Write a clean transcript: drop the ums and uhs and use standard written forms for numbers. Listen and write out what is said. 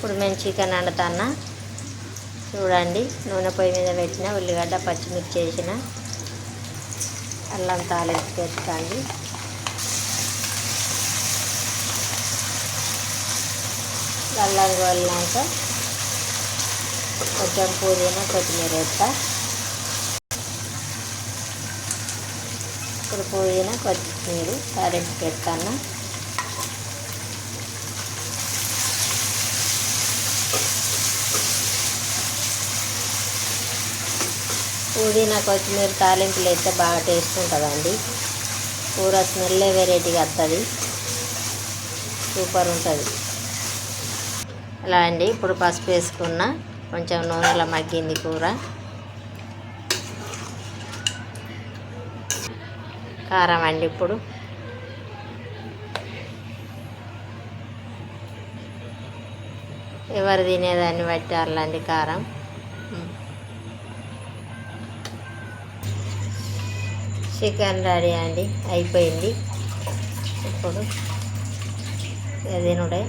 ఇప్పుడు మేము చికెన్ వండుతాను. చూడండి, నూనె పొయ్యి మీద పెట్టిన ఉల్లిగడ్డ పచ్చిమిర్చి వేసిన అల్లం తాలింపు పెట్టుకోండి. అల్లం గోలినాక కొంచెం పుదీనా కొత్తిమీర వేస్తా. ఇప్పుడు పుదీనా కొత్తిమీర తాలింపు పెడతాను. పుదీనా కొత్తిమీర తాలింపులు వేస్తే బాగా టేస్ట్ ఉంటుందండి. కూర స్మెల్లే వెరైటీగా వస్తుంది, సూపర్ ఉంటుంది. అలా అండి. ఇప్పుడు పసుపు వేసుకున్న, కొంచెం నూనెలో మగ్గింది కూర. కారం అండి. ఇప్పుడు ఎవరు తినేదాన్ని బట్టి అల్లండి కారం. చికెన్ రెడీ అండి, అయిపోయింది. ఇప్పుడు తినుడే.